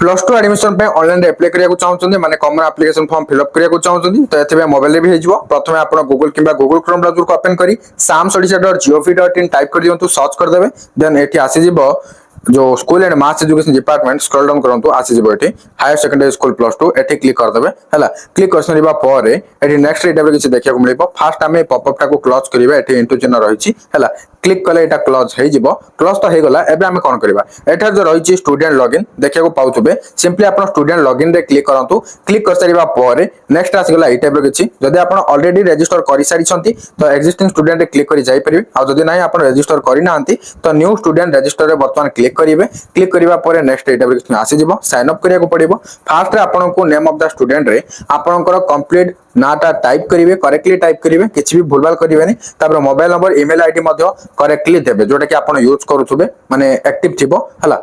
Plus two admission पे online apply करिया चाहते माने कॉमन एप्लिकेशन फॉर्म फिलअप करिया चाहते तो एथे मोबाइल भी हो प्रथम आप गूगल किंबा गूगल क्रोम ब्राउजर को ओपन करी samsodisha.gov.in टाइप कर दियंतु सर्च कर देबे देन एठी आसी जिवो जो school and mass education department scroll down करंतु आसी जिवो एठी higher secondary school plus two एठी क्लिक कर देबे हला क्लिक कर सरिबा परे एठी नेक्स्ट एटा किछि देखिया को मिलिबो फर्स्ट आमे पॉपअप टा को क्लोज करिबा एठी इंटू चिन्ह रहिछि हला क्लिक कले एटा क्लोज हे जिवो क्लोज तो हे गला एबे आमे कोन करबा एठा जो रहिछि स्टूडेंट लॉगिन देखिया को पाउथबे सिंपली आपण स्टूडेंट लॉगिन रे क्लिक करंतु क्लिक कर सरिबा परे नेक्स्ट आसी गला ए टाइप रो किछि जदि आपण ऑलरेडी रजिस्टर करि सारि छंती तो एक्जिस्टिंग स्टूडेंट रे क्लिक करि जाई परिबे आ जदि नाही आपण रजिस्टर करि नांती तो न्यू स्टूडेंट रजिस्टर रे वर्तमान क्लिक करिवे क्लिक करिवा परे नेक्स्ट ए टाइप रो किछि आसी जिवो साइन अप करिया को पड़िबो फर्स्ट रे आपण को नेम ऑफ द स्टूडेंट रे आपनकर कंप्लीट नाटा टाइप करिवे करेक्टली टाइप करिवे किछि भी भूलभाल करिवेनी तापर मोबाइल नंबर ईमेल आईडी मध्ये करेक्टली देबे जोटा कि आपण यूज करूथुबे माने एक्टिव थिबो हला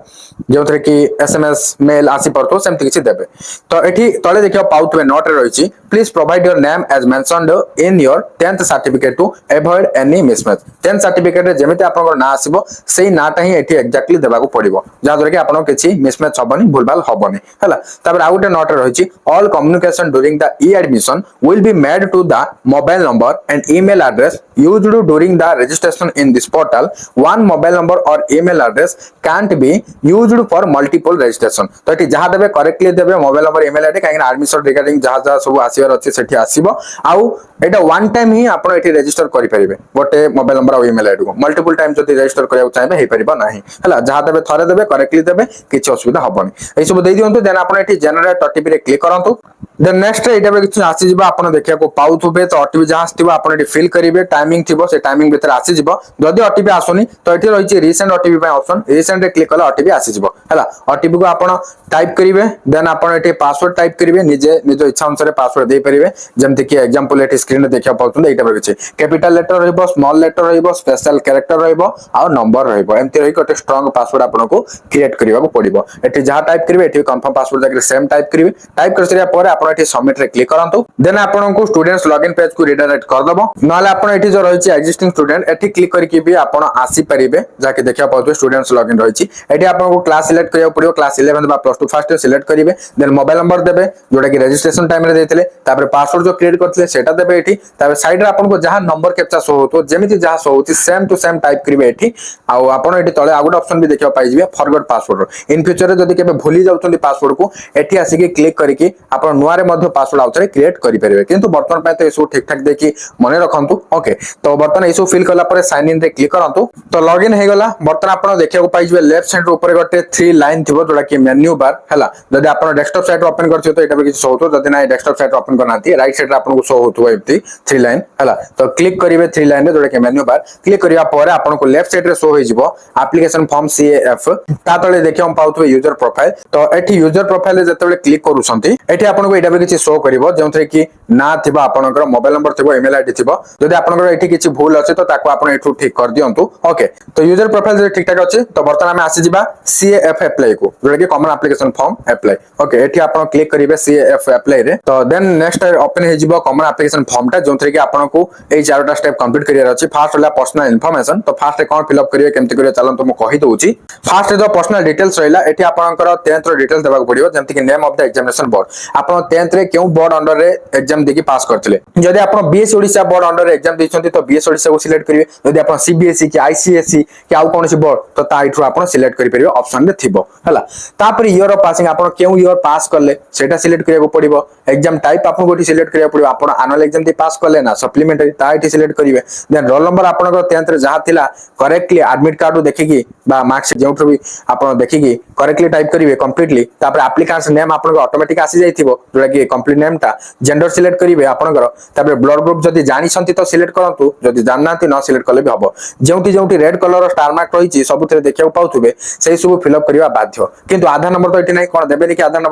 जोथरे कि एसएमएस मेल आसी परतो सेमति किछि देबे तो एठी तळे देखियो पाउथबे नोट रे रहिछि please provide your name as mentioned in your 10th certificate to avoid any mismatch 10th certificate रे जेमिति आपनकर ना आसीबो सेही नाटा ही एठी एक्जेक्टली देबाको पड़िबो जा जोरा कि आपण किछि मिसमैच हबनी भूलभाल हबनी हला तापर आउटे नोट रे रहिछि all communication during the e admission will be made to the mobile number and email address used during the registration in this portal. One mobile number or email address can't be used for multiple registration. तो एठी जहा देबे correctly देबे mobile number email ID काहे admission regarding जहा सब आसीवर अछि सेठी आसीबो आउ एटा वन टाइम ही आपण एठी रजिस्टर करि परिबे गोटे मोबाइल नंबर और ईमेल आईडी को मल्टीपल टाइम जति रजिस्टर करिया चाहेबे हे परिबो नाही हला जहा देबे थरे देबे करेक्टली देबे किछि असुविधा हबनी ए सब देइ दियंतु देन आपण एठी जनरेट ओटीपी रे क्लिक करंतु देन नेक्स्ट एटा बे किछि आसी जिबा आपण देखिया को पाउथुबे तो ओटीपी जहा आस्तिबो आपण एठी फिल करिवे टाइमिंग थिबो से टाइमिंग भीतर आसी जिवो जदि ओटीपी आसुनी तो एठी रहिछि रीसेंट ओटीपी पय ऑप्शन रीसेंट रे क्लिक कला ओटीपी आसी जिवो हला ओटीपी को आपण टाइप करिवे देन आपण एठी पासवर्ड टाइप करिवे निजे निज इच्छा अनुसार पासवर्ड दे परिवे जेमति कि एग्जांपल एठी स्क्रीन रे देखिया पाउछन एटा बे किछि कैपिटल लेटर रहइबो स्मॉल लेटर रहइबो स्पेशल कैरेक्टर रहइबो आ नंबर रहइबो एमति रहि कोटे स्ट्रांग पासवर्ड आपण को क्रिएट करिवा को पड़िबो एठी जहा टाइप करिवे एठी कंफर्म पासवर्ड जाके सेम टाइप करिवे टाइप कर सरिया परे आपण एठी सबमिट रे क्लिक करंतु देन आपण को स्टूडेंट्स लॉगिन पेज को रिडायरेक्ट कर दबो नले आपण एठी जो रहिछि एक्जिस्टिंग स्टूडेंट एठी क्लिक करके भी आपण आसी परिबे जाके देखिया पाउतो स्टूडेंट्स लॉगिन रहिछि एठी आपण को क्लास सिलेक्ट करिया पड़ियो क्लास 11 बा प्लस 2 फर्स्ट सिलेक्ट करिवे देन मोबाइल नंबर देबे जोटा कि रजिस्ट्रेशन टाइम रे देथिले तापर पासवर्ड जो क्रिएट करथिले सेटा देबे एठी तापर साइड रे आपण को जहां नंबर कैप्चा शो होतो जेमिति जहां शो होति सेम टू सेम टाइप करिवे एठी आ आपण एठी तळे आगुड ऑप्शन भी देखिया पाइ जिवे फॉरगॉट पासवर्ड इन फ्यूचर रे जदी केबे भूली जाउतोंदी पासवर्ड को एठी आसी के क्लिक करके आपण नुआ रे मध्ये पासवर्ड आउतरे क्रिएट करि परिबे किंतु वर्तमान पय तो एसो ठीक ठाक देखि मने रखंतु ओके तो वर्तमान एसो फिल कला परे साइन इन रे क्लिक करंतु तो लॉगिन हे गला वर्तमान आपण देखिया को पाइ जिवे लेफ्ट साइड रे ऊपर गटे 3 लाइन थिबो जोटा कि मेन्यू बार हला जदी आपण डेस्कटॉप साइट ओपन करछो तो एटा भी किछ शो होतो जदी ना डेस्कटॉप साइट ओपन करनांती राइट साइड रे आपण को शो होतो एम्ति 3 लाइन हला तो क्लिक करिवे 3 लाइन रे जोटा कि मेन्यू बार क्लिक करिया परे आपण को लेफ्ट साइड रे शो होई जिवो एप्लीकेशन फॉर्म सीएएफ ता तळे देखियो हम पाउतो यूजर प्रोफाइल तो एठी यूजर प्रोफाइल रे जतबे क्लिक करूछंती एठी आपण को एटा भी किछ शो करिवो जेउथरे कि ना थिबा आपनकर मोबाइल नंबर थिबो ईमेल आईडी थिबो जदी आपनकर एठी किछ भूल अछि तो ताको आपण एठू ठीक कर दियंतु ओके तो यूजर प्रोफाइल जे ठीक ठाक अछि तो वर्तमान हम आसी जिबा सीएएफ अप्लाई को जोटा कि common application form apply okay एठी आपण क्लिक करिवे सीएएफ अप्लाई रे तो देन नेक्स्ट ओपन हे जिवो कॉमन एप्लीकेशन फॉर्म टा जोंथरे कि आपण को एई चारटा स्टेप कंप्लीट करियर अछि फर्स्ट होला पर्सनल इन्फॉर्मेशन तो फर्स्ट रे कोन फिल अप करिवे केमति करिवे चलन तो म कहि दोउची फर्स्ट रे जो पर्सनल डिटेल्स रहिला एठी आपनकर 10th रो डिटेल्स देबाक पड़ियो जेमति कि name of the examination board आपण 10th रे केउ बोर्ड अंडर रे एग्जाम देकी पास करथिले जदि आपण बीएस ओडिसा बोर्ड अंडर रे एग्जाम दैछंती तो बीएस ओडिसा को सिलेक्ट करिवे जदि आपण सीबीएसई कि आईसीएसई कि आउ कोनसी बोर्ड तो ताइट्रो आपण सिलेक्ट करि परिवे ऑप्शन रे थिबो हला तापर ईयर ऑफ पासिंग आपण केउ ईयर पास करले सेटा सिलेक्ट करिया को पड़िबो एग्जाम टाइप आपण गोटी सिलेक्ट करिया पड़िबो आपण एनुअल एग्जाम दी पास करले ना सप्लीमेंटरी ताइटी सिलेक्ट करिवे देन रोल नंबर आपण को 10th रे जहा थिला करेक्टली एडमिट कार्ड देखिकी बा मार्क्स जेउठो भी आपण देखिकी करेक्टली टाइप करिवे कंप्लीटली तापर एप्लीकेंट्स नेम आपण को ऑटोमेटिक आसी जाइथिबो जोटा कि कंप्लीट नेम टा जेंडर सिलेक्ट करिवे आपण को तापर ब्लड ग्रुप जदी जानि संती तो सिलेक्ट करंतु जदी जाननांती न सिलेक्ट करले भी हबो जेउठी जेउठी रेड कलर स्टार मार्क रहिछि सबुथरे देखिया पाउथुबे सेही सब फिल अप करिवा बाध्य किंतु आधार नंबर तो एठी नै कोन देबेनी कि आधार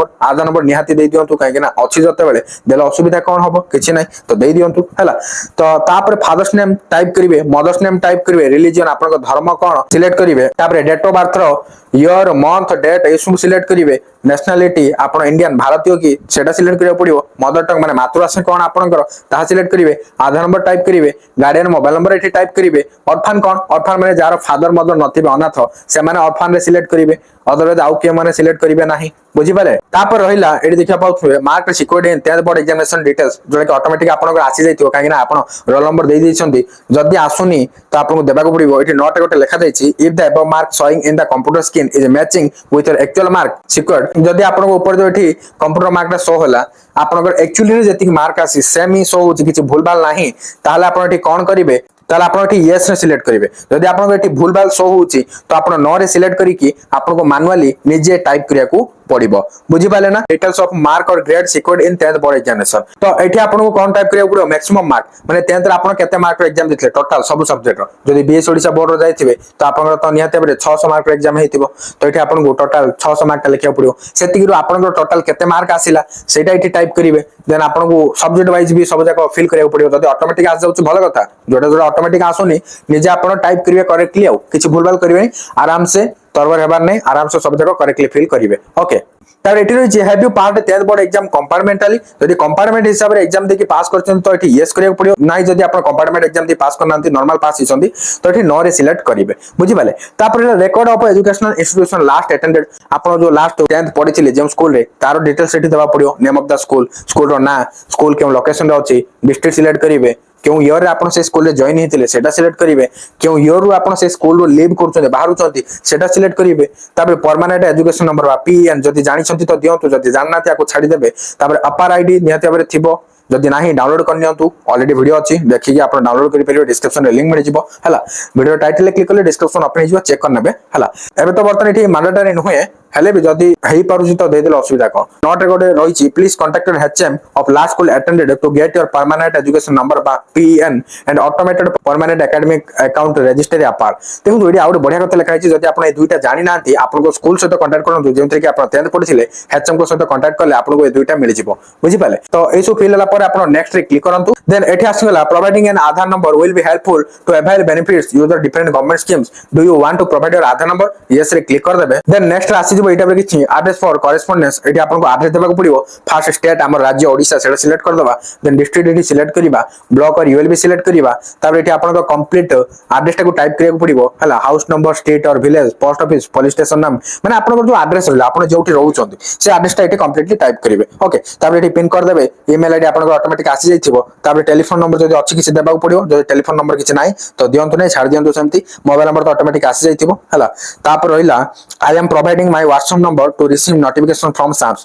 नंबर निहाती देइ दियंतु काहे कि ना अछि जते बेले देला असुविधा कोन हबो किछि नै तो देइ दियंतु हला तो तापर फादर्स नेम टाइप करिवे मदर्स नेम टाइप करिवे रिलीजन आपण को धर्म कोन सिलेक्ट करिवे तापर डेट ऑफ बर्थ रो ईयर मंथ डेट ए सब सिलेक्ट करिवे नेशनलिटी आपण इंडियन भारतीय की सेटा सिलेक्ट करिया पड़ियो मदर टंग माने मातृभाषा कोन आपनकर ता सिलेक्ट करिवे आधार नंबर टाइप करिवे गार्डियन मोबाइल नंबर एठी टाइप करिवे ऑर्फन कोन ऑर्फन माने जार फादर मदर नथिबे अनाथ से माने ऑर्फन रे सिलेक्ट करिवे अदरवाइज आउ के माने सिलेक्ट करिवे नाही बुझी पारे तापर रहिला एडी देखिया पाउथुवे mark secured in 10th board examination details जोटा कि ऑटोमेटिक आपन को आसी जाइथियो काहे ना आपन रोल नंबर दे दैछंती जदी आसुनी तो आपन को देबा को पड़िबो एठी नोट गोटे लेखा दैछि if the above mark showing in the computer screen is matching with your actual mark secured जदी आपन को ऊपर जो एठी कंप्यूटर मार्क शो होला आपन को एक्चुअली जेतिक मार्क आसी सेम ही शो होछि किछि भूल भाल नाही ताले आपन एठी कोन करिवे ताले आपन एठी यस रे सिलेक्ट करिवे जदी आपन को एठी भूल भाल शो होछि तो आपन नो रे सिलेक्ट करी कि आपन को मैनुअली निजे टाइप करिया को पड़िबो बुझी पाले ना डिटेल्स ऑफ मार्क और grade secured in 10th board examination तो एठी आपन को कोन टाइप करिया पड़िबो मैक्सिमम मार्क माने 10th रे आपन केते मार्क रो एग्जाम दिथले टोटल सब सब्जेक्ट रो जदी बीएस ओडिसा बोर्ड रो जायथिबे तो आपन तो निहाते बरे 600 मार्क रो एग्जाम हेतिबो तो एठी आपन को टोटल 600 मार्क लिखिया पड़िबो सेति गिरो आपन को टोटल केते मार्क आसिला सेटा एठी टाइप करिवे देन आपन को सब्जेक्ट वाइज भी सब जाक फिल करिया पड़िबो जदी ऑटोमेटिक आस जाउछ भलो कथा जोटा जोटा ऑटोमेटिक आसोनी निजे आपन टाइप करिवे करेक्टली आ किछि भूलभाल करिवे आराम से तरबर हेबार नै आराम से सब जाक करेक्टली फिल करिवे ओके तार एठी रही have you part 10th board exam compartmentally जदी कंपार्टमेंट हिसाब रे एग्जाम देकी पास करछन तो एठी यस करिया पड़ियो नाही जदी आपण कंपार्टमेंट एग्जाम दे पास करनांती नॉर्मल पास हिसंती तो एठी नो रे सिलेक्ट करिवे बुझी पाले तापर record of educational institution last attended आपण जो लास्ट 10th पढिथिले जेम स्कूल रे तारो डिटेल्स एठी देबा पड़ियो नेम ऑफ द स्कूल रो ना स्कूल के लोकेशन रे अछि डिस्ट्रिक्ट सिलेक्ट करिवे क्यों ईयर आपण से स्कूल रे जॉइन हेतिले सेटा सिलेक्ट करिवे क्यों ईयर रो आपण से स्कूल रो लीव करछन बाहरु छथि सेटा सिलेक्ट करिवे तापर परमानेंट एजुकेशन नंबर बा पीएन जदी जानि छथि तो दियंतु जदी जाननाथि आको छाडी देबे तापर अपार आईडी निहाती भाबरे थिबो जदी नाही डाउनलोड कर नियंतु ऑलरेडी वीडियो अछि देखि कि आपण डाउनलोड करि परिबे डिस्क्रिप्शन रे लिंक मिल जिवो हला वीडियो टाइटल ले क्लिक करले डिस्क्रिप्शन ओपन हिजो चेक कर नेबे हला एबे तो बर्तन एठी मैंडेटरी नहुए हेले भी जदी हेई पारुछि तो दे देले असुविधा को नोट गोटे रहिछि please contacted HM of last school attended to get your permanent education number बा PEN and automated permanent academic account register APAAR देखो एडी आउट बढ़िया कथा लिखा जदी आपण ए दुईटा जानि नांती आपण को स्कूल से कांटेक्ट करनतु जेमते कि आपण 10th पढिसिले एचएम को साथ कांटेक्ट करले आपण को ए दुईटा मिल जिवो बुझि पाले तो एसो फिल हला पर आपण नेक्स्ट रे क्लिक करंतु देन एठी आसीगला providing an Aadhaar number will be helpful to avail benefits user different government schemes do you want to provide your Aadhaar number yes रे क्लिक कर देबे देन नेक्स्ट आसी जिवो एटा पर किछि एड्रेस फॉर करेस्पोंडेंस एठी आपन को एड्रेस देबा को पड़िबो फर्स्ट स्टेट हमर राज्य ओडिसा सेटा सिलेक्ट कर दबा देन डिस्ट्रिक्ट एठी सिलेक्ट करिबा ब्लॉक और यूएलबी सिलेक्ट करिबा तापर एठी आपन को कंप्लीट एड्रेस टा को टाइप करिया को पड़िबो हला हाउस नंबर स्टेट और village post office police station नाम माने आपन को जो एड्रेस रहला आपन जोठी रहउछंती से एड्रेस टा एठी कंप्लीटली टाइप करिवे ओके तापर एठी पिन कर देबे ईमेल आईडी आपन को ऑटोमेटिक आसी जाइथिबो तापर टेलीफोन नंबर जदी अछि किछि देबा को पड़िबो जदी टेलीफोन नंबर किछि नाही तो दियंतु नै छाड़ दियंतु सेमती मोबाइल नंबर तो ऑटोमेटिक आसी जाइथिबो हला तापर रहिला I am providing my WhatsApp number two receive notification from SAMS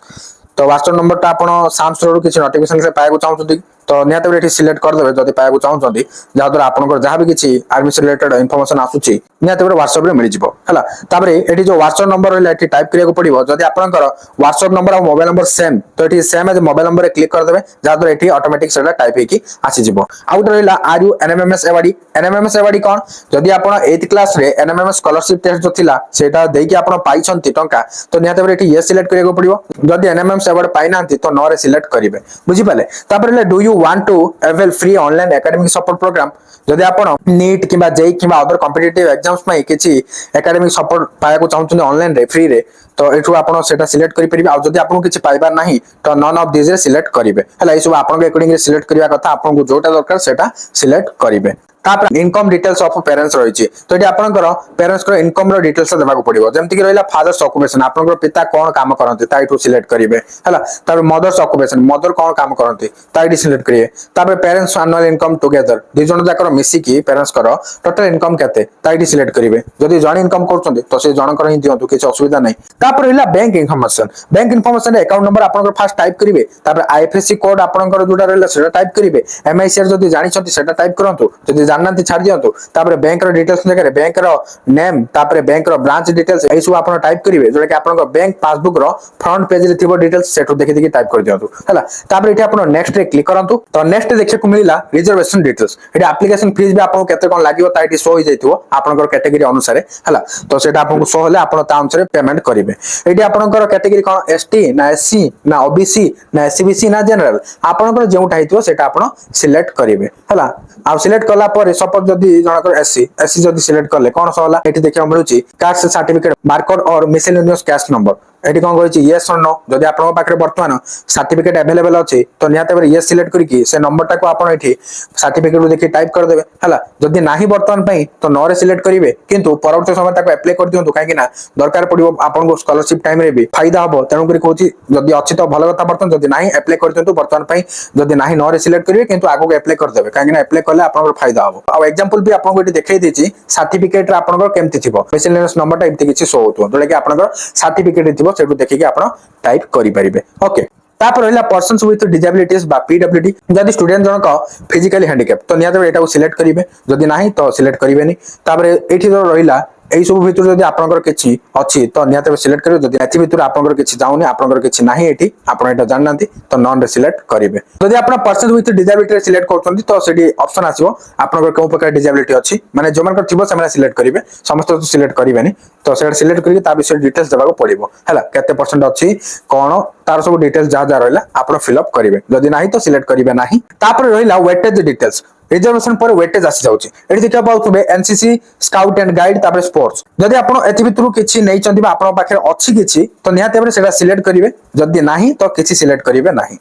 तो व्हाट्सएप नंबर टा आपण SAMS रो किछि नोटिफिकेशन से पाए को चाहउछथि तो निहाते एठी सिलेक्ट कर देबे जदी पाए को चाहउछथि जा द्वारा आपन जहाँ भी किछि एडमिशन रिलेटेड इंफॉर्मेशन आसुछि निहाते व्हाट्सएप रे मिल जिवो हला ताबरे एठी जो व्हाट्सएप नंबर रहला एठी टाइप करिया को पड़िबो जदी आपनकर व्हाट्सएप नंबर और मोबाइल नंबर सेम तो एठी सेम एज मोबाइल नंबर रे क्लिक कर देबे जा द्वारा एठी ऑटोमेटिक सेटा टाइप हेकी आसी जिवो आउट रहला आर यू एनएमएमएस एवाडी एनएमएमएस एवाडी कोन जदी आपण 8th क्लास रे एनएमएमएस स्कॉलरशिप टेस्ट जो थिला सेटा देई कि आपण पाइछंती टंका तो निहाते एठी यस सिलेक्ट करिया को पड़िबो जदी एनएमएमएस एवार्ड पाइ नांती तो नो रे सिलेक्ट करिवे बुझी पाले तापर do you want to avail free online academic support programme जदी आपण नीट किबा जेई किबा अदर कॉम्पिटिटिव एग्जाम्स पई किछि एकेडमिक सपोर्ट पाया को चाहउछन ऑनलाइन रे फ्री रे तो एठु आपण सेटा सिलेक्ट करि परिबे आ जदी आपण किछि पाइबार नाही तो नन ऑफ दिस रे सिलेक्ट करिवे हला ई सब आपण के अकॉर्डिंग रे सिलेक्ट करिया कथा आपण को जोटा दरकार सेटा सिलेक्ट करिवे तापर इनकम डिटेल्स ऑफ पेरेंट्स रहिछि तो एटी आपनकर पेरेंट्स को इनकम रो डिटेल्स देबा को पड़िबो जेमति कि रहला फादर्स ऑक्युपेशन आपनकर पिता कोन काम करंती ताइटु सिलेक्ट करिवे हला तापर मदर्स ऑक्युपेशन मदर कोन काम करंती ताइटि सिलेक्ट करिवे तापर पेरेंट्स एनुअल इनकम टुगेदर दि जण जाकर मिसी की पेरेंट्स करो टोटल इनकम केते ताइटि सिलेक्ट करिवे जदी जण इनकम करछन्ती तो से जण कर ही दियंतु किछ असुविधा नै तापर रहला बैंक इन्फॉर्मेशन अकाउंट नंबर आपनकर फास्ट टाइप करिवे तापर आईएफएससी कोड आपनकर जोडा रहला सेटा टाइप करिवे एमआईसीआर जदी जानि छथि सेटा टाइप करंतु जदी जाननांती छाड़ दियंतु तापर बैंक रो डिटेल्स जगह बैंक रो नेम तापर बैंक रो ब्रांच डिटेल्स एसु आपण टाइप करिवे जोटा कि आपण बैंक पासबुक रो फ्रंट पेज रे थिबो डिटेल्स सेटु देखि देखि टाइप कर दियंतु हला तापर एठी आपण नेक्स्ट रे क्लिक करंतु तो नेक्स्ट देखि को मिलिला रिजर्वेशन डिटेल्स एठी एप्लीकेशन फीस भी आपण केते कोन लागिवो ताइटी शो हो जाइतिवो आपण कैटेगरी अनुसार हला तो सेटा आपण को शो होले आपण ता अनुसार पेमेंट करिवे एठी आपण कैटेगरी कोन एसटी ना एससी ना ओबीसी ना एससीबीसी ना जनरल आपण जेउटा हितिवो सेटा आपण सिलेक्ट करिवे हला आ सिलेक्ट कला पर सपोज जदी जनकर एससी जदी सिलेक्ट करले कोन होला एठी देखिया मिलुची कास्ट सर्टिफिकेट मार्कर और मिसेलेनियस कैश नंबर एटी कौन कहछि यस और नो जदि आपन पाखरे वर्तमान सर्टिफिकेट अवेलेबल अछि तो निहाते भाबरे यस सिलेक्ट करिकि से नंबर टाको आपन एठी सर्टिफिकेट रो देखि टाइप कर देबे हला जदि नाही वर्तमान पई तो नो रे सिलेक्ट करिवे किंतु परवर्ती समय ताको अप्लाई कर दियंतु काहे कि ना दरकार पड़िबो आपन को स्कॉलरशिप टाइम रे भी फायदा हबो तेनु करी कहछि जदि अछि तो भलो कथा वर्तमान जदि नाही अप्लाई कर दियंतु वर्तमान पई जदि नाही नो रे सिलेक्ट करिवे किंतु आगो को अप्लाई कर देबे काहे कि ना अप्लाई करले आपन को फायदा हबो आ एग्जांपल भी आपन को एठी देखाई देछि सर्टिफिकेट रे आपन को केमति थिबो मिसलेनियस नंबर टा एमति किछि शो होतो जोले कि आपन को सर्टिफिकेट थिबो सेटु देखि कि आपन टाइप करि परिबे ओके तापर रहला पर्सन्स विथ डिसेबिलिटीज बा पीडब्ल्यूडी जदि स्टूडेंट जनक फिजिकली हैंडिकैप तो निहाते एटा को सिलेक्ट करिवे जदि नाही तो सिलेक्ट करिवेनी तापर एठी तो रहला एई सब भितर जदि आपनकर किछि अछि तो निहाते सिलेक्ट करिवे जदि एथि भितर आपनकर किछि जाउनी आपनकर किछि नाही एठी आपन एटा जाननांती तो नॉन रे सिलेक्ट करिवे जदि आपन पर्सन विथ डिसेबिलिटी सिलेक्ट करछंती तो सेडी ऑप्शन आसीबो आपनकर कोन प्रकार डिसेबिलिटी अछि माने जोमानकर थिबो सेमाने सिलेक्ट करिवे समस्त तो सिलेक्ट करिवेनी तो सेटा सिलेक्ट करिके ता विषय डिटेल्स देबाको पड़िबो हला केते परसेंट अछि कोन तार सब डिटेल्स जा जा रहला आपन फिल अप करिवे जदि नाही तो सिलेक्ट करिवे नाही तापर रहला वेटेज डिटेल्स रिजर्वेशन पर वेटेज आसी जाउची एठी देखा पाउतबे एनसीसी स्काउट एंड गाइड तापर स्पोर्ट्स जदि आपण एथि भितरु किछि नै चंदी बा आपण पाखरे अछि किछि तो निहाते बरे सेटा सिलेक्ट करिवे जदि नाही तो किछि सिलेक्ट करिवे नाही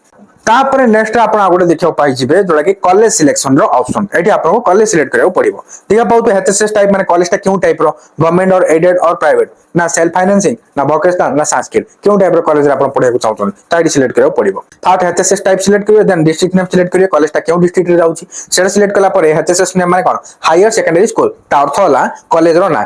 तापर नेक्स्ट आपण आगोटे देखियो पाइ जिवे जोला कि कॉलेज सिलेक्शन रो ऑप्शन एठी आपण कॉलेज सिलेक्ट करियो पड़िबो देखा पाउतो एचएसएस टाइप माने कॉलेज टा क्यों टाइप रो गवर्नमेंट और एडेड और प्राइवेट ना सेल्फ फाइनेंसिंग ना वोकेशनल ना संस्कृत क्यों टाइप रो कॉलेज रे आपण पढे को चाहछन ताइडी सिलेक्ट करियो पड़िबो फर्स्ट एचएसएस टाइप सिलेक्ट करियो देन डिस्ट्रिक्ट नेम सिलेक्ट करियो कॉलेज टा क्यों डिस्ट्रिक्ट रे जाउची सेटा सिलेक्ट कला पर एचएसएस नेम माने कोन हायर सेकेंडरी स्कूल ता अर्थ होला कॉलेज रो ना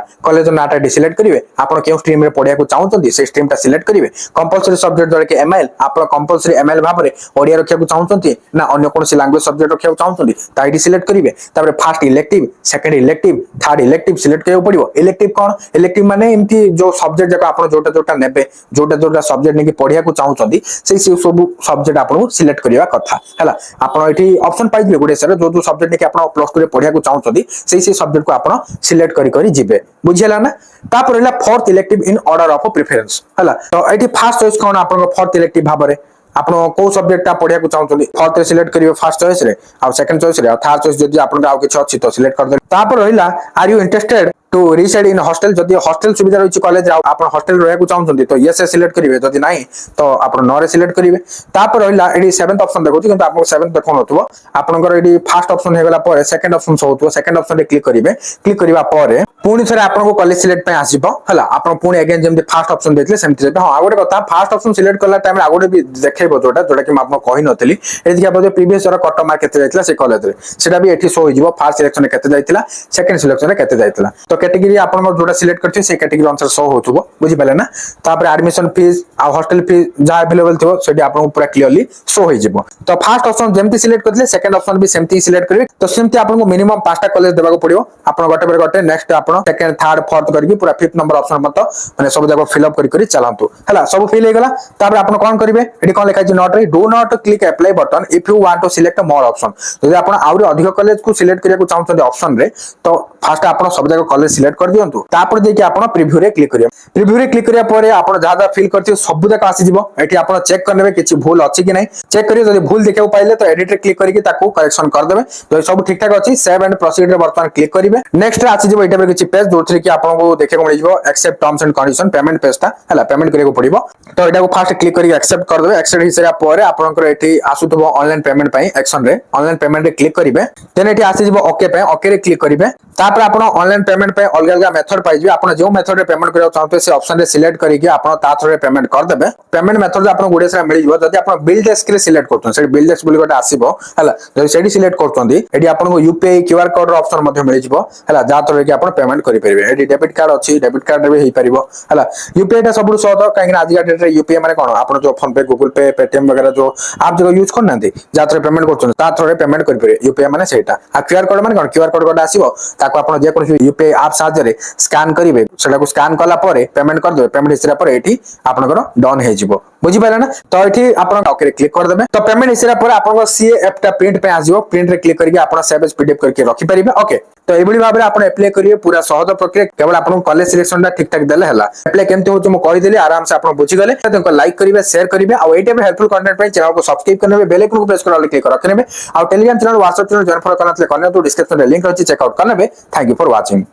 टा सिलेक्ट करिवे आपण क्यों स्ट्रीम रे पढिया को चाहछन से स्ट्रीम टा सिलेक्ट करिवे कंपलसरी सब्जेक्ट जोले कि एमएल आपण कंपलसरी एमएल भाबरे ओडिया रखिया को चाहछन ना अन्य कोन लैंग्वेज सब्जेक्ट रखिया चाहछन ताइडी सिलेक्ट करिवे तापर first elective second elective third elective select करियो पड़िबो इलेक्टिव कोन इलेक्टिव माने एम्ति जो सब्जेक्ट जको आपण जोटा जोटा नेबे जोटा सब्जेक्ट नेकी पढिया को चाहछन से सब सब्जेक्ट आपण सिलेक्ट करिवा कथा हला आपण एठी ऑप्शन पाइ दिबे गुडे सर जो सब्जेक्ट नेकी आपण प्लस 2 रे पढिया को चाहछन से सब्जेक्ट को आपण सिलेक्ट करी जिबे बुझियला ना तापर रहला fourth elective in order of preference हला तो एठी फर्स्ट चॉइस कोन आपण फोर्थ इलेक्टिव भाबरे आपण को सब्जेक्ट पढ़िया को चाहते फर्स्ट सिलेक्ट करियो फर्स्ट चॉइस रे आ सेकंड चॉइस रे आ थर्ड चॉइस जदी आपण आउ किछ अछि तो सिलेक्ट कर दे तापर रहिला are you interested to reside in hostel जदी हॉस्टल सुविधा रहिछि कॉलेज रे आपण हॉस्टल रहया को चाहते तो यस सिलेक्ट करिवे जदी नाही तो आपण नो रे सिलेक्ट करिवे तापर रहिला एडी 7th ऑप्शन देखो किंतु आपण 7th देखो नथुबो आपनकर एडी फर्स्ट ऑप्शन हे गला पर सेकंड ऑप्शन होतबो सेकंड ऑप्शन रे क्लिक करिवे क्लिक करिवा पर पुणी थरे आपण को कॉलेज सिलेक्ट पे आसीबो हला आपण पुणी अगेन जेम फर्स्ट ऑप्शन देखले सेमति जेबे हां आगोटे कथा फर्स्ट ऑप्शन सिलेक्ट करला टाइम आगोटे भी देखेबो जोटा कि आपन कहि नथली एथि का बजे प्रीवियस ईयर कट मार्क केते जाइतला से कॉलेज रे सेटा भी एठी शो हो जिवो फर्स्ट सिलेक्शन रे केते जाइतला सेकंड सिलेक्शन रे केते जाइतला तो कैटेगरी आपन जोटा सिलेक्ट करथि से कैटेगरी अनुसार शो होथबो बुझि पाले ना तापर एडमिशन फीस आ हॉस्टल फीस जा अवेलेबल थो सेठी आपन पूरा क्लियरली शो हो जिवो तो फर्स्ट ऑप्शन जेमति सिलेक्ट करथले सेकंड ऑप्शन भी सेमति सिलेक्ट करिवे तो सेमति आपन को मिनिमम 5टा कॉलेज देबा को पड़ियो आपन गोटे पर गोटे नेक्स्ट आपन सेकंड थर्ड फोर्थ करके पूरा 5th नंबर ऑप्शन मत माने सब जगह फिल अप करी चलांतु हला सब फिल हे गला तापर आपन कोन करिवे एडी कोन लिखा छि नॉट रे do not click apply button if you want to select more option जदि आपन आउरी अधिक कॉलेज को सिलेक्ट करिया को चाहछन ऑप्शन रे तो फर्स्ट आपन सब जगह कॉलेज सिलेक्ट कर दियंतु तापर देखि आपन प्रीव्यू रे क्लिक करियो प्रीव्यू रे क्लिक करिया परे आपन जहा जहा फिल करथि सब जगह आसी जिवो एठी आपन चेक करनेबे किछि भूल अछि कि नै चेक करियो जदि भूल देखियो पाइले तो एडिट रे क्लिक करिके ताको करेक्शन कर देबे जदि सब ठीक ठाक अछि सेव एंड प्रोसीड रे वर्तमान क्लिक करिवे नेक्स्ट रे आसी जिवो एटा पर किछि पेज जोथि कि आपन को देखै को मिल जिवो accept terms and condition payment page ता हला पेमेंट करियो पड़िबो तो एटा को फर्स्ट क्लिक करिके एक्सेप्ट कर देबे एक्सेप्ट हिसरा परे आपन को एठी आसुतबो ऑनलाइन पेमेंट पई एक्शन रे ऑनलाइन पेमेंट रे क्लिक करिवे देन एठी आसी जिवो ओके पे ओके रे क्लिक करिवे तापर आपन ऑनलाइन पेमेंट पे अलग अलग मेथड पाइ जिवो आपन जो मेथड रे पेमेंट करियो चाहते से ऑप्शन रे सिलेक्ट करिके आपन ता थ्रू रे पेमेंट कर देबे पेमेंट मेथड जे आपन गुडे से मिल जिवो जदि आपन बिल डेस्क रे सिलेक्ट करथन से बिल डेस्क बोली गोटे आसीबो हला जदि सेडी सिलेक्ट करथंदी एडी आपन को यूपीआई क्यूआर कोड रो ऑप्शन मध्ये मिल जिवो हला जा थ्रू रे आपन पेमेंट करि परिबे एडी डेबिट कार्ड अछि डेबिट कार्ड रे हेई परिबो हला यूपीआई टा सबु सहज काहे आज का डेट रे यूपीआई माने कोन आपन जो फोन पे गूगल पे पेटीएम वगैरह जो आप जो यूज करनांती जा थ्रू पेमेंट करथन ता थ्रू रे पेमेंट करि परिबे यूपीआई माने सेटा आ क्यूआर कोड माने कोन क्यूआर कोड गोटे आसीबो ताको आपन जे कोन यूपीआई ऐप साहाय्य रे स्कैन करिवे सेटा को स्कैन कला परे पेमेंट कर देबे पेमेंट हिस्ट्री पर एठी आपनकर डन हे जिवो बुझि पाले ना तो एठी आपन ओके रे क्लिक कर देबे तो पेमेंट हिस्ट्री पर आपन सीएफ टा प्रिंट पे आजिवो प्रिंट रे क्लिक करके आपन सेव एज पीडीएफ करके रखि परिबे ओके तो एबडी भाबरे आपन अप्लाई करिवे पूरा सहज प्रक्रिया केवल आपन कॉलेज सिलेक्शन टा ठीक ठाक देले हला अप्लाई केमते होछ म कहि देली आराम से आपन बुझि गले तो लाइक करिवे शेयर करिवे आ एटा पे हेल्पफुल कंटेंट पे चैनल को सब्सक्राइब करनेबे बेल आइकन को प्रेस कर क्लिक कर रखनेबे आ Telegram channel WhatsApp channel join follow करनतले कने तो डिस्क्रिप्शन रे लिंक अछि चेक आउट करनेबे थैंक यू फॉर वाचिंग।